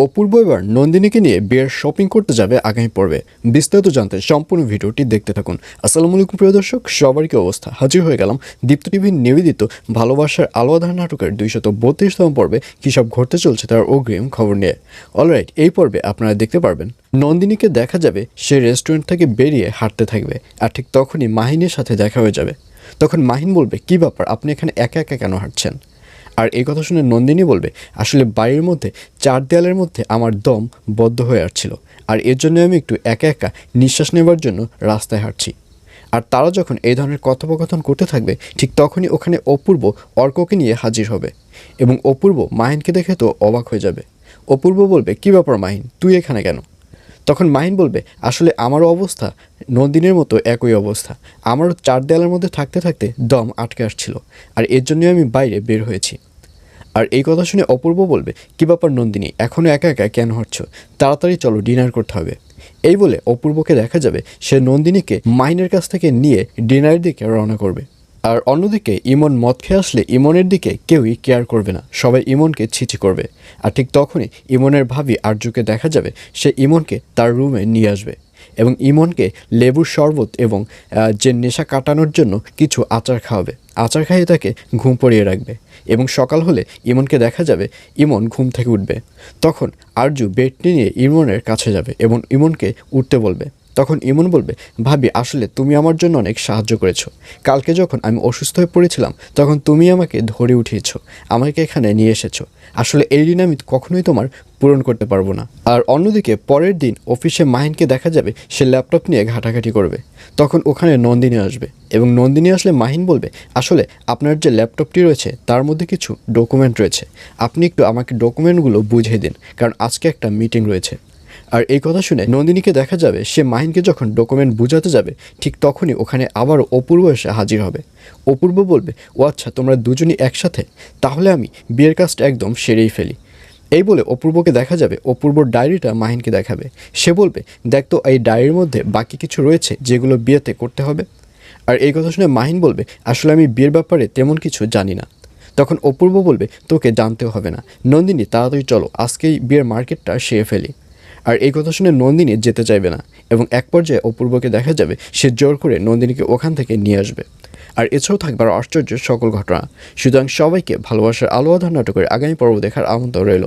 অপূর্ব এবার নন্দিনীকে নিয়ে বিয়ের শপিং করতে যাবে আগামী পর্বে। বিস্তারিত জানতে সম্পূর্ণ ভিডিওটি দেখতে থাকুন। আসসালামু আলাইকুম প্রিয় দর্শক, সবার কি অবস্থা? হাজির হয়ে গেলাম দীপ্ত টিভির নিবেদিত ভালোবাসার আলো আঁধার নাটকের 232তম পর্বে কী সব ঘটতে চলছে তার অগ্রিম খবর নিয়ে। অলরাইট, এই পর্বে আপনারা দেখতে পারবেন নন্দিনীকে দেখা যাবে সে রেস্টুরেন্ট থেকে বেরিয়ে হাঁটতে থাকবে, আর ঠিক তখনই মাহিনের সাথে দেখা হয়ে যাবে। তখন মাহিন বলবে, কী ব্যাপার, আপনি এখানে একা একা কেন হাঁটছেন? আর এই কথা শুনে নন্দিনী বলবে, আসলে বাড়ির মধ্যে চার দেয়ালের মধ্যে আমার দম বদ্ধ হয়ে আসছিল, আর এর জন্য আমি একটু একা একা নিঃশ্বাস নেবার জন্য রাস্তায় হাঁটছি। আর তারা যখন এই ধরনের কথোপকথন করতে থাকবে, ঠিক তখনই ওখানে অপূর্ব অর্ককে নিয়ে হাজির হবে, এবং অপূর্ব মাহিনকে দেখে তো অবাক হয়ে যাবে। অপূর্ব বলবে, কী ব্যাপার মাহিন, তুই এখানে কেন? তখন মাহিন বলবে, আসলে আমারও অবস্থা নন্দিনীর মতো একই অবস্থা, আমারও চার দেয়ালের মধ্যে থাকতে থাকতে দম আটকে আসছিল, আর এর জন্যই আমি বাইরে বের হয়েছি। আর এই কথা শুনে অপূর্ব বলবে, কী ব্যাপার নন্দিনী, এখনও একা একা কেন হাঁটছ? তাড়াতাড়ি চলো, ডিনার করতে হবে। এই বলে অপূর্বকে দেখা যাবে সে নন্দিনীকে মাহিনের কাছ থেকে নিয়ে ডিনারের দিকে রওনা করবে। আর অন্যদিকে ইমন মদ খেয়ে আসলে ইমনের দিকে কেউই কেয়ার করবে না, সবাই ইমনকে ছিছি করবে। আর ঠিক তখনই ইমনের ভাবি আরজুকে দেখা যাবে সে ইমনকে তার রুমে নিয়ে আসবে, এবং ইমনকে লেবুর শরবত এবং যে নেশা কাটানোর জন্য কিছু আচার খাওয়াবে। আচার খাইয়ে তাকে ঘুম পড়িয়ে রাখবে, এবং সকাল হলে ইমনকে দেখা যাবে ইমন ঘুম থেকে উঠবে। তখন আরজু বেডটি নিয়ে ইমনের কাছে যাবে এবং ইমনকে উঠতে বলবে। তখন ইমন বলবে, ভাবি আসলে তুমি আমার জন্য অনেক সাহায্য করেছো। কালকে যখন আমি অসুস্থ হয়ে পড়েছিলাম তখন তুমি আমাকে ধরে উঠিয়েছো, আমাকে এখানে নিয়ে এসেছো। আসলে এই ঋণ আমি কখনোই তোমার পূরণ করতে পারবো না। আর অন্যদিকে পরের দিন অফিসে মাহিনকে দেখা যাবে সে ল্যাপটপ নিয়ে ঘাটাঘাটি করবে। তখন ওখানে নন্দিনী আসবে, এবং নন্দিনী আসলে মাহিন বলবে, আসলে আপনার যে ল্যাপটপটি রয়েছে তার মধ্যে কিছু ডকুমেন্ট রয়েছে, আপনি একটু আমাকে ডকুমেন্টগুলো বুঝিয়ে দিন, কারণ আজকে একটা মিটিং রয়েছে। আর এই কথা শুনে নন্দিনীকে দেখা যাবে সে মাহিনকে যখন ডকুমেন্ট বুঝাতে যাবে, ঠিক তখনই ওখানে আবারও অপূর্ব এসে হাজির হবে। অপূর্ব বলবে, ও আচ্ছা, তোমরা দুজনই একসাথে, তাহলে আমি বিয়ের কাজটা একদম সেরেই ফেলি। এই বলে অপূর্বকে দেখা যাবে অপূর্বর ডায়েরিটা মাহিনকে দেখাবে। সে বলবে, দেখ তো এই ডায়েরির মধ্যে বাকি কিছু রয়েছে যেগুলো বিয়েতে করতে হবে। আর এই কথা শুনে মাহিন বলবে, আসলে আমি বিয়ের ব্যাপারে তেমন কিছু জানি না। তখন অপূর্ব বলবে, তোকে জানতেও হবে না, নন্দিনী তাড়াতাড়ি চলো, আজকেই বিয়ের মার্কেটটা সেরে ফেলি। আর এই কথা শুনে নন্দিনী যেতে চাইবে না, এবং এক পর্যায়ে অপূর্বকে দেখা যাবে সে জোর করে নন্দিনীকে ওখান থেকে নিয়ে আসবে। আর এছাড়াও থাকবে আশ্চর্যের সকল ঘটনা। সুতরাং সবাইকে ভালোবাসার আলো আঁধার নাটকের আগামী পর্ব দেখার আমন্ত্রণ রইল।